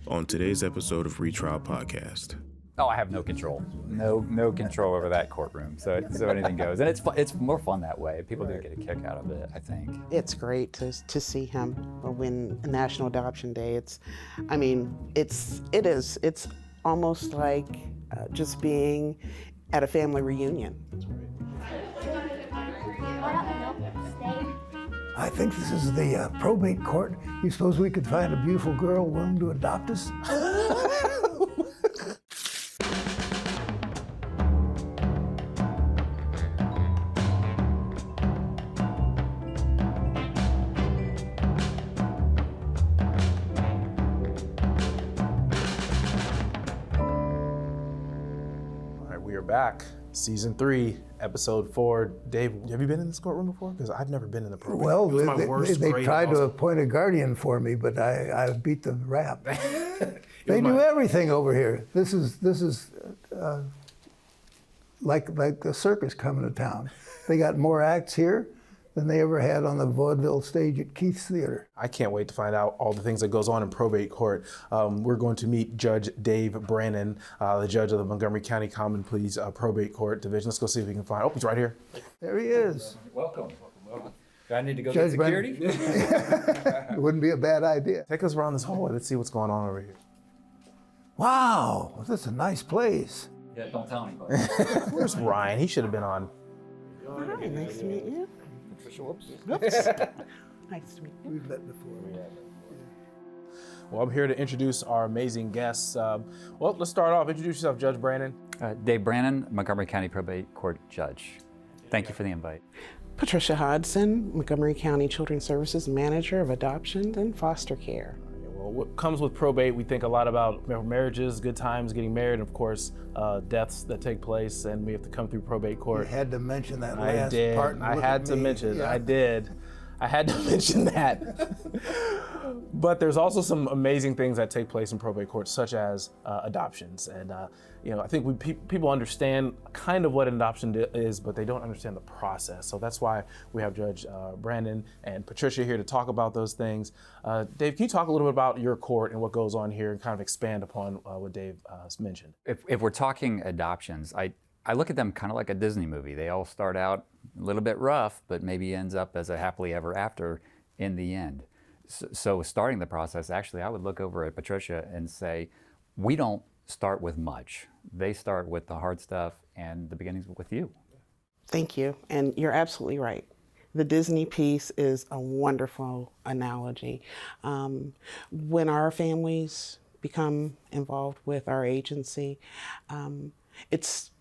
on today's episode of Retrial Podcast. Oh, I have no control. No control over that courtroom. So anything goes, and it's more fun that way. People do get a kick out of it, I think. It's great to see him win National Adoption Day. It's almost like just being at a family reunion. I think this is the probate court. You suppose we could find a beautiful girl willing to adopt us? Back, season 3, episode 4. Dave, have you been in this courtroom before? Because I've never been in the probate. Well, It was my worst they grade tried to also. appoint a guardian for me, but I beat the rap. They do everything over here. This is like a circus coming to town. They got more acts here than they ever had on the vaudeville stage at Keith's Theater. I can't wait to find out all the things that goes on in probate court. We're going to meet Judge Dave Brannon, the judge of the Montgomery County Common Pleas Probate Court Division. Let's go see if we can find. Oh, he's right here. There he is. Welcome. Do I need to go Judge get security? It wouldn't be a bad idea. Take us around this hallway. Let's see what's going on over here. Wow, this is a nice place. Yeah, don't tell anybody. Where's Ryan? He should have been on. Hi, nice to meet you. Whoops. Nice to meet you. We've met before. Well, I'm here to introduce our amazing guests. Well, let's start off. Introduce yourself, Judge Brannon. Dave Brannon, Montgomery County Probate Court Judge. Thank you for the invite. Patricia Hodson, Montgomery County Children's Services Manager of Adoptions and Foster Care. Well, what comes with probate, we think a lot about marriages, good times, getting married, and of course, deaths that take place, and we have to come through probate court. You had to mention that I last did. part. And I look had at to me. mention. Yeah. I did. I had to mention that. But there's also some amazing things that take place in probate court, such as adoptions. And I think people understand kind of what an adoption is, but they don't understand the process. So that's why we have Judge Brannon and Patricia here to talk about those things. Dave, can you talk a little bit about your court and what goes on here, and kind of expand upon what Dave mentioned? If we're talking adoptions, I look at them kind of like a Disney movie. They all start out a little bit rough, but maybe ends up as a happily ever after in the end. So starting the process, actually, I would look over at Patricia and say, we don't start with much. They start with the hard stuff, and the beginning's with you. Thank you, and you're absolutely right. The Disney piece is a wonderful analogy. When our families become involved with our agency, it's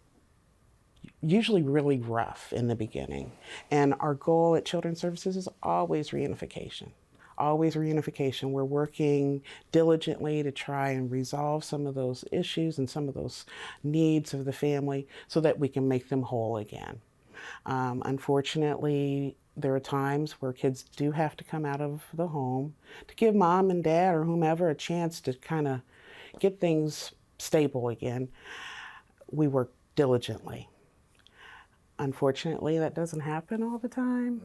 usually really rough in the beginning. And our goal at Children's Services is always reunification. Always reunification. We're working diligently to try and resolve some of those issues and some of those needs of the family so that we can make them whole again. Unfortunately, there are times where kids do have to come out of the home to give mom and dad or whomever a chance to kind of get things stable again. We work diligently. Unfortunately, that doesn't happen all the time.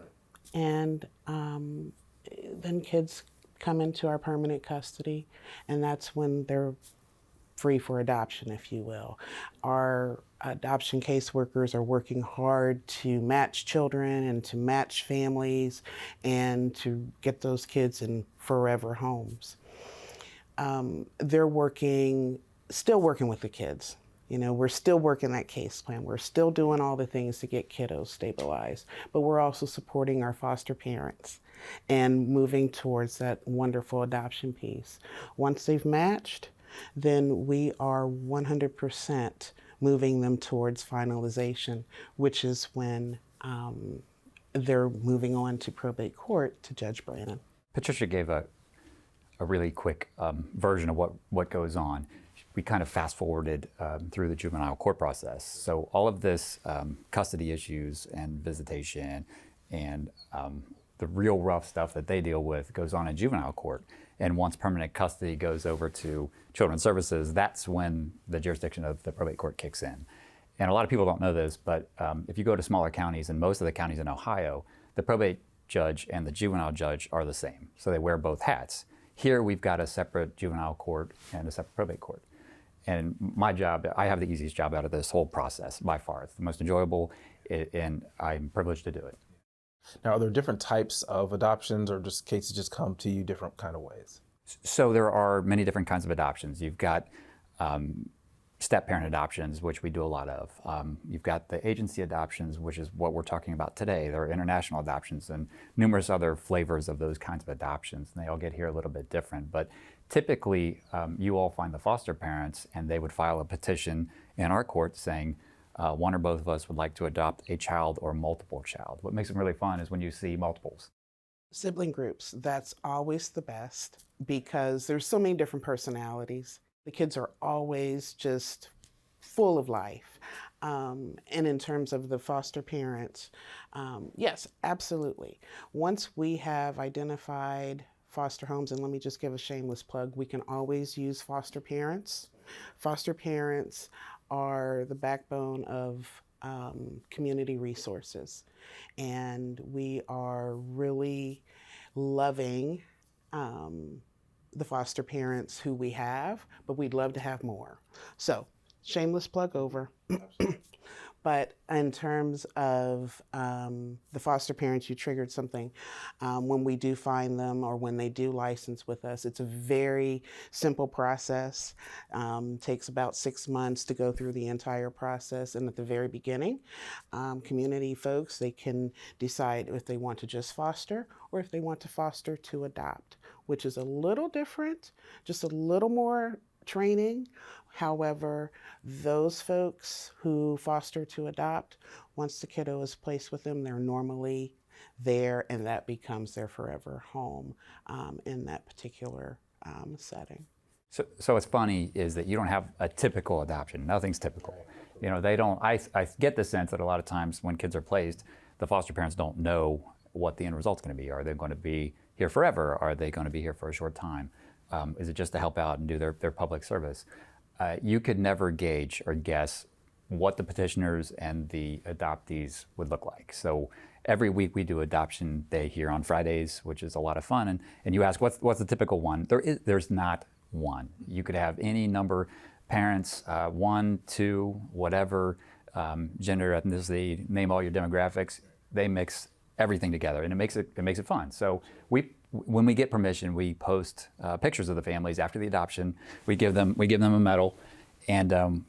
And then kids come into our permanent custody, and that's when they're free for adoption, if you will. Our adoption caseworkers are working hard to match children and to match families and to get those kids in forever homes. They're still working with the kids. We're still working that case plan. We're still doing all the things to get kiddos stabilized, but we're also supporting our foster parents and moving towards that wonderful adoption piece. Once they've matched, then we are 100% moving them towards finalization, which is when they're moving on to probate court to Judge Brannon. Patricia gave a really quick version of what goes on. We kind of fast forwarded through the juvenile court process. So all of this custody issues and visitation and the real rough stuff that they deal with goes on in juvenile court. And once permanent custody goes over to Children's Services, that's when the jurisdiction of the probate court kicks in. And a lot of people don't know this, but if you go to smaller counties, and most of the counties in Ohio, the probate judge and the juvenile judge are the same. So they wear both hats. Here we've got a separate juvenile court and a separate probate court. And my job, I have the easiest job out of this whole process by far. It's the most enjoyable, and I'm privileged to do it. Now, are there different types of adoptions, or just cases just come to you different kind of ways? So there are many different kinds of adoptions. You've got step-parent adoptions, which we do a lot of. You've got the agency adoptions, which is what we're talking about today. There are international adoptions and numerous other flavors of those kinds of adoptions, and they all get here a little bit different. But typically, you all find the foster parents, and they would file a petition in our court saying, one or both of us would like to adopt a child or multiple child. What makes them really fun is when you see multiples. Sibling groups, that's always the best because there's so many different personalities. The kids are always just full of life. And in terms of the foster parents, yes, absolutely. Once we have identified foster homes, and let me just give a shameless plug, we can always use foster parents. Foster parents are the backbone of community resources. And we are really loving the foster parents who we have, but we'd love to have more. So, shameless plug over. But in terms of the foster parents, you triggered something. When we do find them or when they do license with us, it's a very simple process. Takes about 6 months to go through the entire process. And at the very beginning, community folks, they can decide if they want to just foster or if they want to foster to adopt, which is a little different, just a little more training. However, those folks who foster to adopt, once the kiddo is placed with them, they're normally there, and that becomes their forever home in that particular setting. So what's funny is that you don't have a typical adoption. Nothing's typical. You know, they don't. I get the sense that a lot of times when kids are placed, the foster parents don't know what the end result's going to be. Are they going to be here forever? Are they going to be here for a short time? Is it just to help out and do their public service? You could never gauge or guess what the petitioners and the adoptees would look like. So every week we do adoption day here on Fridays, which is a lot of fun. And you ask, what's the typical one? There's not one. You could have any number, parents, 1, 2, whatever, gender, ethnicity, name all your demographics. They mix everything together, and it makes it fun. So when we get permission, we post pictures of the families after the adoption. We give them a medal, and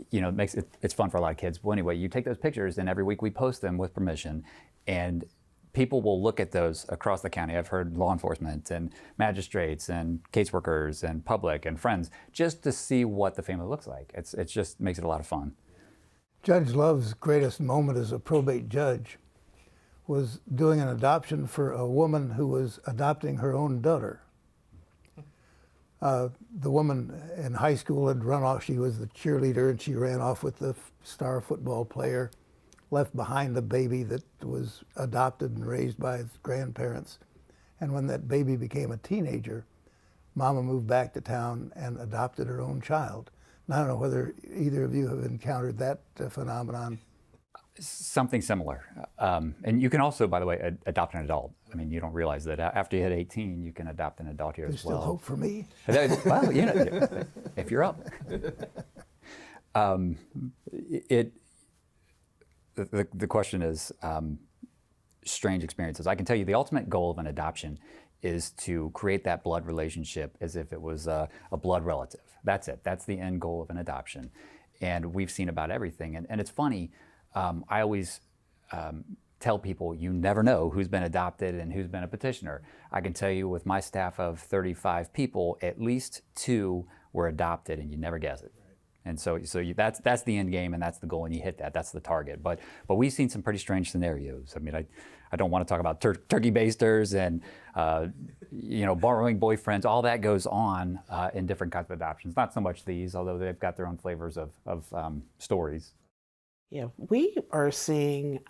you know, it's fun for a lot of kids. Well, anyway, you take those pictures, and every week we post them with permission, and people will look at those across the county. I've heard law enforcement and magistrates and caseworkers and public and friends just to see what the family looks like. It just makes it a lot of fun. Judge Love's greatest moment as a probate judge was doing an adoption for a woman who was adopting her own daughter. The woman in high school had run off. She was the cheerleader, and she ran off with the star football player, left behind a baby that was adopted and raised by its grandparents. And when that baby became a teenager, Mama moved back to town and adopted her own child. And I don't know whether either of you have encountered that phenomenon. Something similar. And you can also, by the way, adopt an adult. I mean, you don't realize that after you hit 18, you can adopt an adult here There's as well. still hope for me. Well, you know, if you're up. The question is strange experiences. I can tell you the ultimate goal of an adoption is to create that blood relationship as if it was a blood relative. That's it. That's the end goal of an adoption. And we've seen about everything. And it's funny, I always tell people you never know who's been adopted and who's been a petitioner. I can tell you with my staff of 35 people, at least 2 were adopted, and you never guess it. And so that's the end game, and that's the goal, and you hit that. That's the target. But we've seen some pretty strange scenarios. I mean, I don't want to talk about turkey basters and borrowing boyfriends. All that goes on in different kinds of adoptions. Not so much these, although they've got their own flavors of stories. Yeah, we are seeing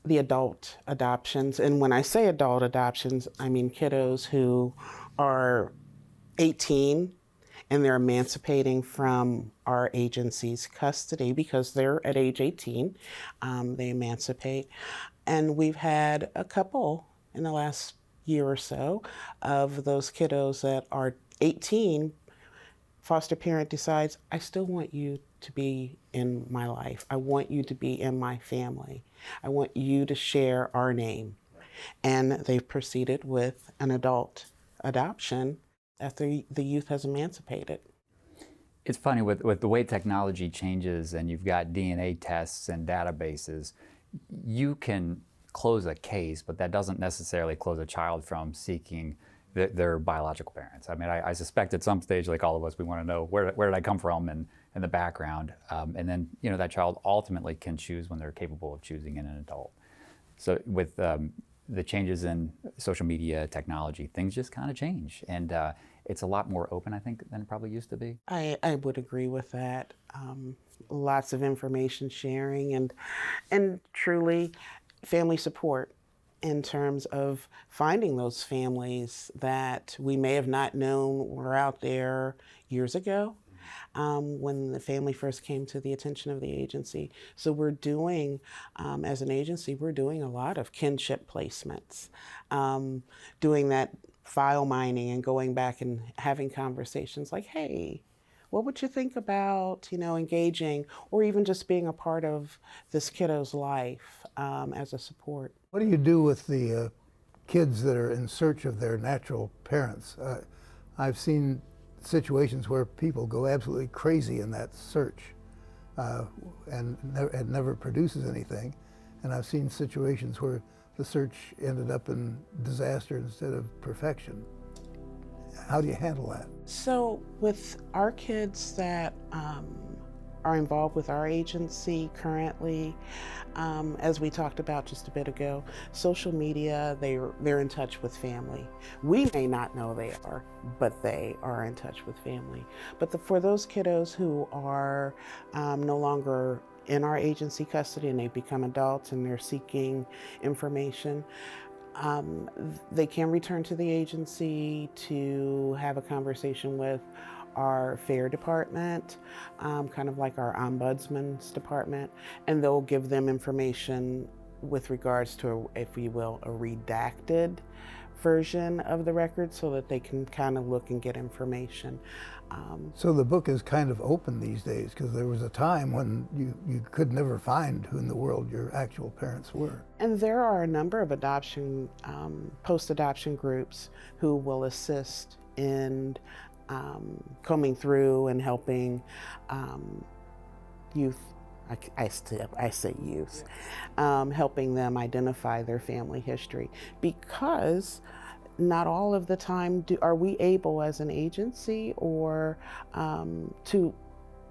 the adult adoptions. And when I say adult adoptions, I mean kiddos who are 18 and they're emancipating from our agency's custody because they're at age 18. They emancipate. And we've had a couple in the last year or so of those kiddos that are 18, foster parent decides, I still want you to be in my life. I want you to be in my family. I want you to share our name. And they've proceeded with an adult adoption after the youth has emancipated. It's funny with the way technology changes and you've got DNA tests and databases, you can close a case, but that doesn't necessarily close a child from seeking their biological parents. I mean, I suspect at some stage, like all of us, we want to know where did I come from and the background. And then, that child ultimately can choose when they're capable of choosing in an adult. So with the changes in social media, technology, things just kind of change. And it's a lot more open, I think, than it probably used to be. I would agree with that. Lots of information sharing and truly family support in terms of finding those families that we may have not known were out there years ago when the family first came to the attention of the agency. So we're doing, as an agency, we're doing a lot of kinship placements, doing that file mining and going back and having conversations like, hey, what would you think about, engaging or even just being a part of this kiddo's life as a support? What do you do with the kids that are in search of their natural parents? I've seen situations where people go absolutely crazy in that search and it never produces anything. And I've seen situations where the search ended up in disaster instead of perfection. How do you handle that? So with our kids that are involved with our agency currently, as we talked about just a bit ago, social media, they're in touch with family. We may not know they are, but they are in touch with family. But for those kiddos who are no longer in our agency custody and they become adults and they're seeking information, they can return to the agency to have a conversation with our fair department, kind of like our ombudsman's department, and they'll give them information with regards to, if you will, a redacted version of the record so that they can kind of look and get information. So the book is kind of open these days, because there was a time when you could never find who in the world your actual parents were. And there are a number of adoption, post-adoption groups who will assist in combing through and helping youth, I say youth, helping them identify their family history, because not all of the time are we able as an agency or to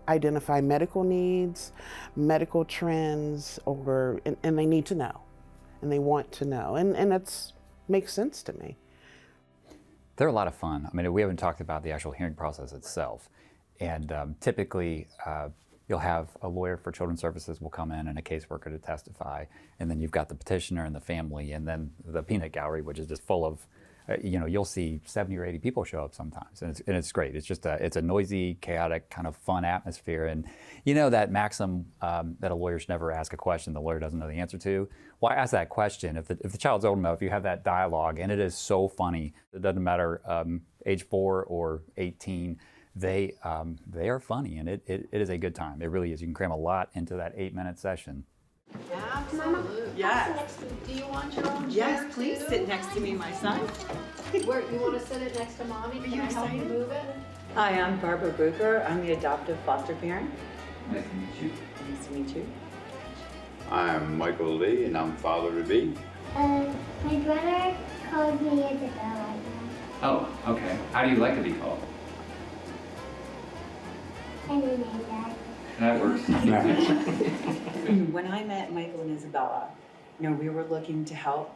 identify medical needs, medical trends, and they need to know, and they want to know, and it makes sense to me. They're a lot of fun. I mean, we haven't talked about the actual hearing process itself. And typically, you'll have a lawyer for children's services will come in and a caseworker to testify. And then you've got the petitioner and the family, and then the peanut gallery, which is just full of, you'll see 70 or 80 people show up sometimes. And it's great. It's just it's a noisy, chaotic, kind of fun atmosphere. And that maxim that a lawyer should never ask a question the lawyer doesn't know the answer to. Well, I ask that question. If the child's old enough, you have that dialogue, and it is so funny. It doesn't matter age 4 or 18. They are funny, and it is a good time. It really is. You can cram a lot into that 8-minute session. Absolutely. Yes. Do you want your own chair? Yes, please too? sit next to me, my son. Where you want to sit it next to mommy? Can you I help you excited? move it? Hi, I'm Barbara Bruker. I'm the adoptive foster parent. Nice to meet you. Nice to meet you. I'm Michael Lee, and I'm father-to-be. My brother called me Isabella. Oh, okay. How do you like to be called? And then my dad. That works. When I met Michael and Isabella, we were looking to help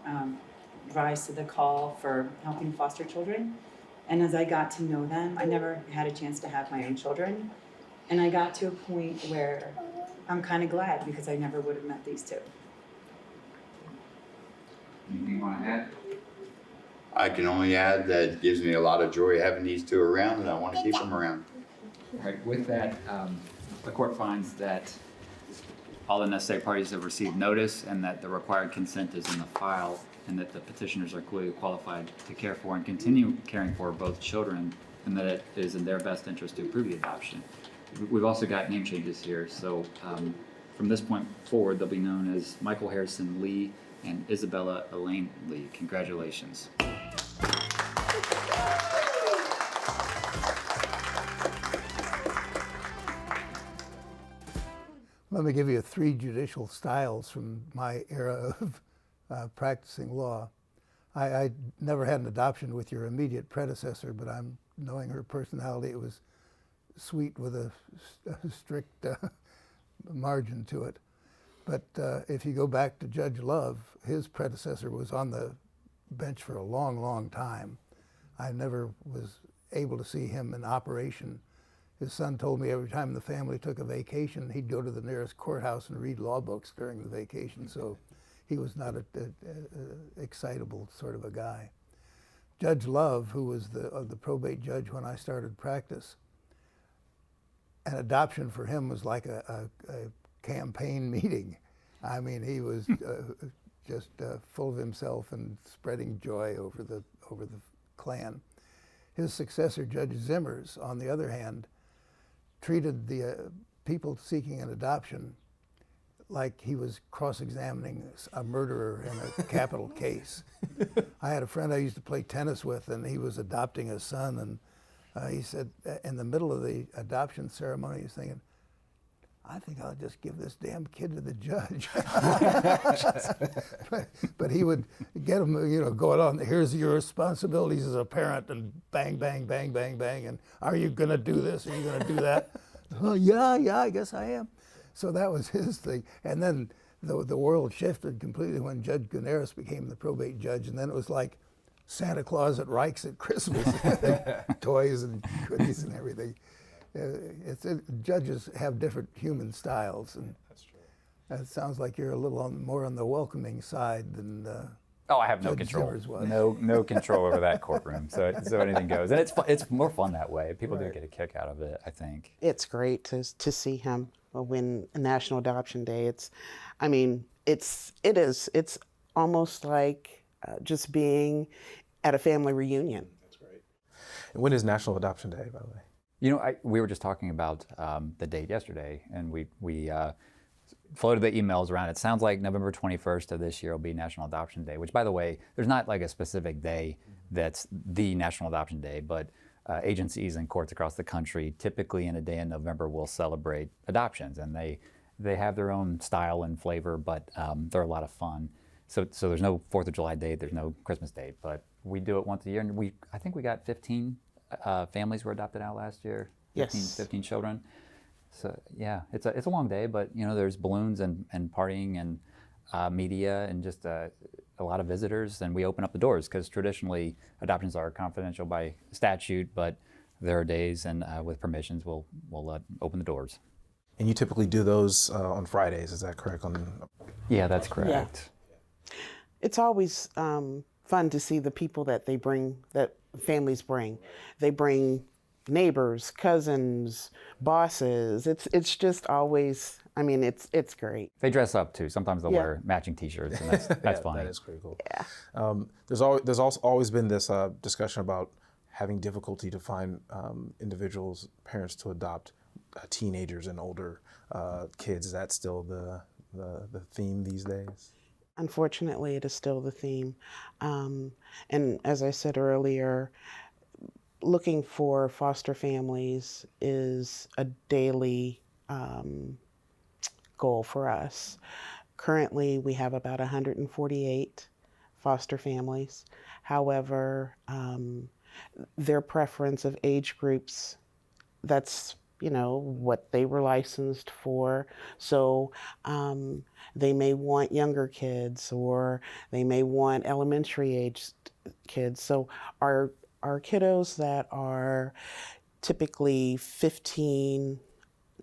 rise to the call for helping foster children. And as I got to know them, I never had a chance to have my own children. And I got to a point where I'm kind of glad, because I never would have met these two. Anything you want to add? I can only add that it gives me a lot of joy having these two around, and I want to keep them around. All right, with that, the court finds that all the necessary parties have received notice and that the required consent is in the file. and that the petitioners are clearly qualified to care for and continue caring for both children, and that it is in their best interest to approve the adoption. We've also got name changes here, so from this point forward, they'll be known as Michael Harrison Lee and Isabella Elaine Lee. Congratulations. Let me give you 3 judicial styles from my era of practicing law. I never had an adoption with your immediate predecessor, but I'm knowing her personality, it was sweet with a strict margin to it. But if you go back to Judge Love, his predecessor was on the bench for a long, long time. I never was able to see him in operation. His son told me every time the family took a vacation, he'd go to the nearest courthouse and read law books during the vacation, so he was not an excitable sort of a guy. Judge Love, who was the probate judge when I started practice, an adoption for him was like a campaign meeting. I mean, he was just full of himself and spreading joy over the clan. His successor, Judge Zimmers, on the other hand, treated the people seeking an adoption like he was cross-examining a murderer in a capital case. I had a friend I used to play tennis with, and he was adopting a son, and he said, in the middle of the adoption ceremony, he's thinking, I think I'll just give this damn kid to the judge. but he would get him, going on, here's your responsibilities as a parent, and bang, bang, bang, bang, bang, and are you gonna do this, are you gonna do that? Oh, yeah, I guess I am. So that was his thing. And then the world shifted completely when Judge Guneris became the probate judge, and then it was like Santa Claus at Reich's at Christmas, toys and goodies and everything. Judges have different human styles, and That's true. it sounds like you're a little more on the welcoming side than Oh, I have no Judge control. Zimmers was. No control over that courtroom. So anything goes, and it's more fun that way. People do get a kick out of it, I think. It's great to see him win National Adoption Day. It's almost like just being at a family reunion. That's great. And when is National Adoption Day, by the way? We were just talking about the date yesterday, and we floated the emails around. It sounds like November 21st of this year will be National Adoption Day, which, by the way, there's not like a specific day that's the National Adoption Day, but agencies and courts across the country typically in a day in November will celebrate adoptions, and they have their own style and flavor, but they're a lot of fun. So there's no 4th of July date, there's no Christmas date, but we do it once a year, and I think we got 15 families were adopted out last year. 15 children. So yeah, it's a long day, but there's balloons and partying and media and just a lot of visitors, and we open up the doors because traditionally adoptions are confidential by statute, but there are days and with permissions we'll open the doors. And you typically do those on Fridays, is that correct? Yeah, that's correct. Yeah. It's always fun to see the people that they bring, that families bring. They bring neighbors, cousins, bosses. It's just always, it's great. They dress up too. Sometimes they'll wear matching T-shirts, and that's funny. That is pretty cool. Yeah. There's also always been this discussion about having difficulty to find individuals, parents to adopt teenagers and older kids. Is that still the theme these days? Unfortunately, it is still the theme. And as I said earlier, looking for foster families is a daily goal for us. Currently, we have about 148 foster families. However, their preference of age groups, that's what they were licensed for. So they may want younger kids, or they may want elementary aged kids. So our kiddos that are typically 15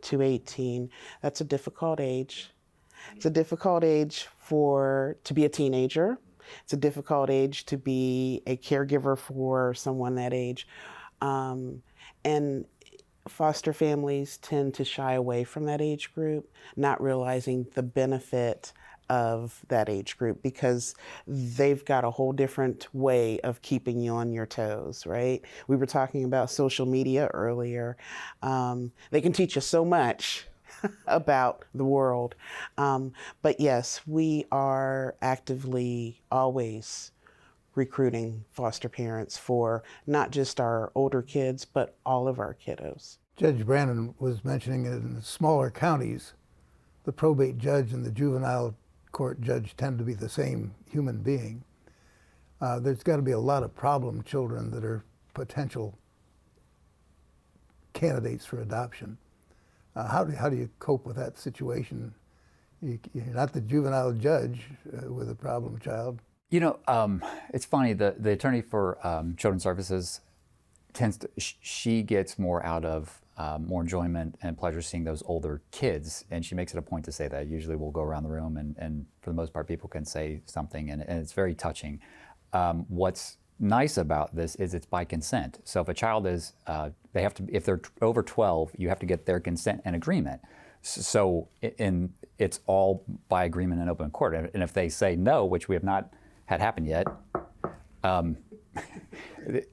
to 18, that's a difficult age. It's a difficult age to be a teenager. It's a difficult age to be a caregiver for someone that age. And foster families tend to shy away from that age group, not realizing the benefit of that age group because they've got a whole different way of keeping you on your toes, right? We were talking about social media earlier. They can teach you so much about the world. But yes, we are actively always recruiting foster parents for not just our older kids, but all of our kiddos. Judge Brannon was mentioning it in the smaller counties, the probate judge and the juvenile court judge tend to be the same human being. There's got to be a lot of problem children that are potential candidates for adoption. How do you cope with that situation? You're not the juvenile judge with a problem child. You know, it's funny, the attorney for Children's Services tends to, she gets more out of more enjoyment and pleasure seeing those older kids, and she makes it a point to say that. Usually we'll go around the room and for the most part people can say something and it's very touching. What's nice about this is it's by consent. So if a child is, they have to, if they're over 12, you have to get their consent and agreement. So it's all by agreement in open court. And if they say no, which we have not had happen yet,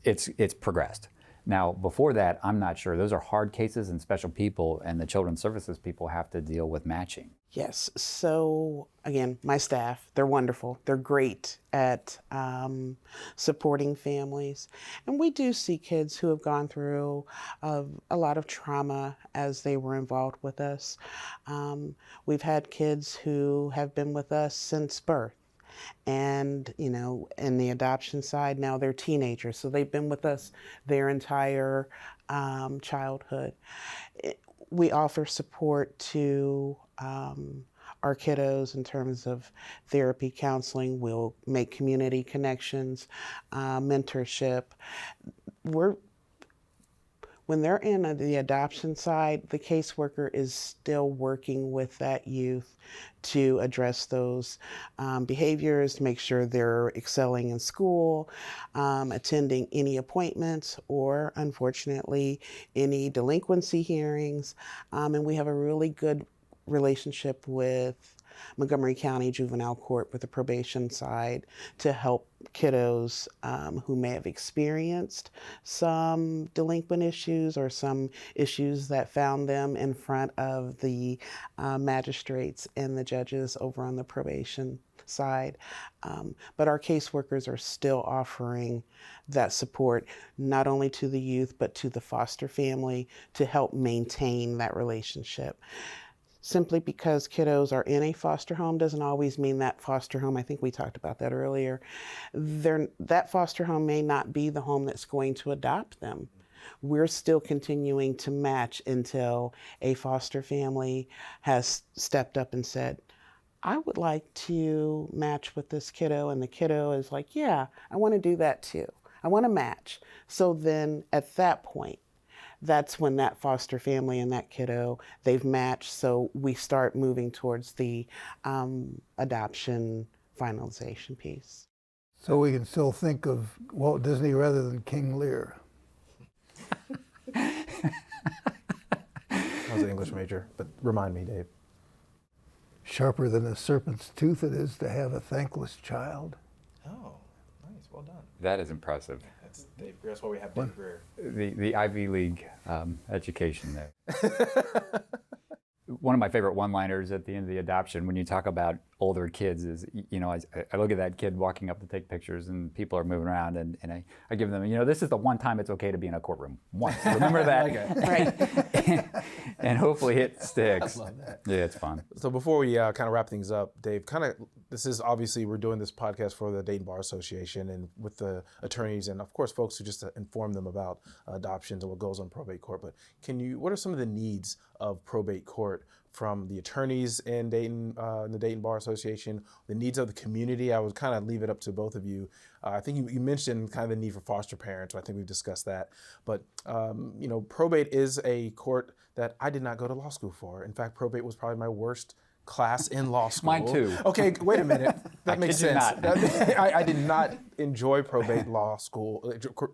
it's progressed. Now, before that, I'm not sure. Those are hard cases and special people, and the Children's Services people have to deal with matching. Yes. So again, my staff, they're wonderful. They're great at supporting families. And we do see kids who have gone through a lot of trauma as they were involved with us. We've had kids who have been with us since birth. And, you know, in the adoption side, now they're teenagers. So they've been with us their entire childhood. We offer support to our kiddos in terms of therapy, counseling. We'll make community connections, mentorship. When they're in the adoption side, the caseworker is still working with that youth to address those behaviors, make sure they're excelling in school, attending any appointments, or unfortunately, any delinquency hearings. And we have a really good relationship with Montgomery County Juvenile Court with the probation side to help kiddos who may have experienced some delinquent issues or some issues that found them in front of the magistrates and the judges over on the probation side. But our caseworkers are still offering that support not only to the youth but to the foster family to help maintain that relationship. Simply because kiddos are in a foster home doesn't always mean that foster home, I think we talked about that earlier, that foster home may not be the home that's going to adopt them. We're still continuing to match until a foster family has stepped up and said, I would like to match with this kiddo, and the kiddo is like, yeah, I want to do that too. I want to match. So then at that point, that's when that foster family and that kiddo, they've matched. So we start moving towards the adoption finalization piece. So we can still think of Walt Disney rather than King Lear. I was an English major, but remind me, Dave. Sharper than a serpent's tooth it is to have a thankless child. Oh, nice. Well done. That is impressive. That's Dave Greer. That's why we have Dave Greer. The Ivy League education there. One of my favorite one-liners at the end of the adoption, when you talk about older kids, is, you know, I look at that kid walking up to take pictures and people are moving around and I give them, you know, this is the one time it's okay to be in a courtroom. Once. Remember that? Right. And hopefully it sticks. I love that. Yeah, it's fun. So before we kind of wrap things up, Dave, this is obviously, we're doing this podcast for the Dayton Bar Association and with the attorneys and of course folks who just inform them about adoptions and what goes on probate court. But what are some of the needs of probate court from the attorneys in Dayton, in the Dayton Bar Association, the needs of the community? I would kind of leave it up to both of you. I think you mentioned kind of the need for foster parents. I think we've discussed that. But, you know, probate is a court that I did not go to law school for. In fact, probate was probably my worst class in law school. Mine too. Okay, wait a minute. That makes kid you sense. not. I did not enjoy probate law school,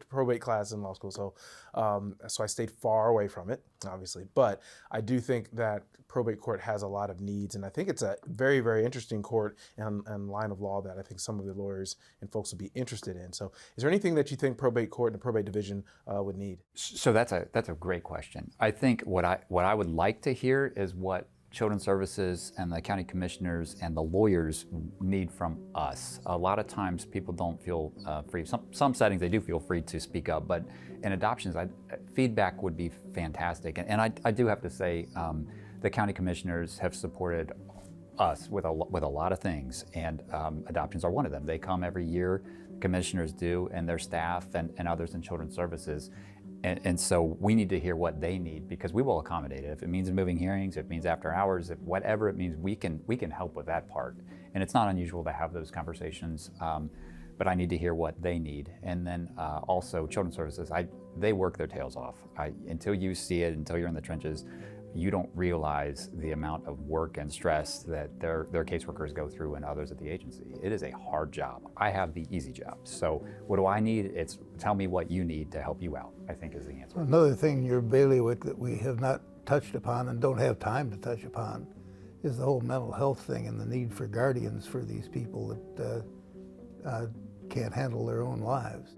probate class in law school. So I stayed far away from it, obviously. But I do think that probate court has a lot of needs, and I think it's a very, very interesting court and line of law that I think some of the lawyers and folks would be interested in. So is there anything that you think probate court and the probate division would need? So that's a great question. I think what I would like to hear is what Children's Services and the county commissioners and the lawyers need from us. A lot of times people don't feel free. Some settings they do feel free to speak up, but in adoptions, feedback would be fantastic. And I do have to say, the county commissioners have supported us with a lot of things, and adoptions are one of them. They come every year, commissioners do, and their staff and others in Children's Services. And so we need to hear what they need, because we will accommodate it. If it means moving hearings, if it means after hours, if whatever it means, we can help with that part. And it's not unusual to have those conversations, but I need to hear what they need. And then also Children's Services, they work their tails off. Until you see it, until you're in the trenches, you don't realize the amount of work and stress that their caseworkers go through and others at the agency. It is a hard job. I have the easy job. So what do I need? It's tell me what you need to help you out, I think is the answer. Another thing in your bailiwick that we have not touched upon and don't have time to touch upon is the whole mental health thing and the need for guardians for these people that can't handle their own lives.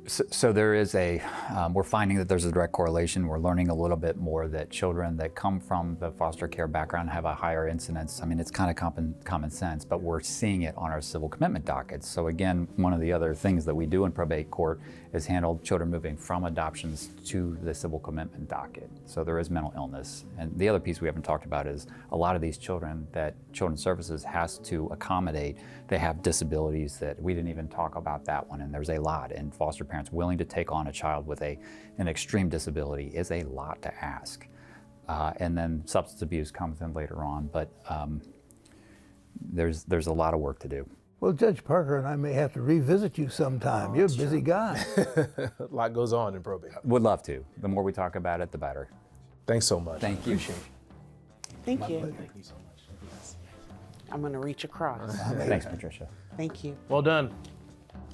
So there is we're finding that there's a direct correlation. We're learning a little bit more that children that come from the foster care background have a higher incidence. I mean, it's kind of common sense, but we're seeing it on our civil commitment dockets. So again, one of the other things that we do in probate court is handle children moving from adoptions to the civil commitment docket. So there is mental illness. And the other piece we haven't talked about is a lot of these children that Children's Services has to accommodate, they have disabilities that we didn't even talk about that one, and there's a lot. And foster parents willing to take on a child with an extreme disability is a lot to ask. And then substance abuse comes in later on, but there's a lot of work to do. Well, Judge Parker and I may have to revisit you sometime. You're a busy guy. A lot goes on in probate. Would love to. The more we talk about it, the better. Thanks so much. Thank you. Appreciate it. Thank you. Thank you so much. I'm going to reach across. Thanks, Patricia. Thank you. Well done.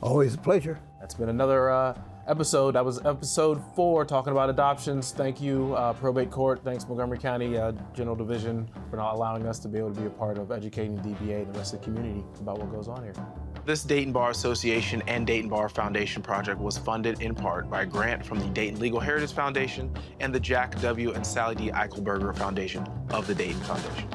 Always a pleasure. That's been another episode. That was episode 4, talking about adoptions. Thank you, Probate Court. Thanks, Montgomery County General Division, for not allowing us to be able to be a part of educating DBA and the rest of the community about what goes on here. This Dayton Bar Association and Dayton Bar Foundation project was funded in part by a grant from the Dayton Legal Heritage Foundation and the Jack W. and Sally D. Eichelberger Foundation of the Dayton Foundation.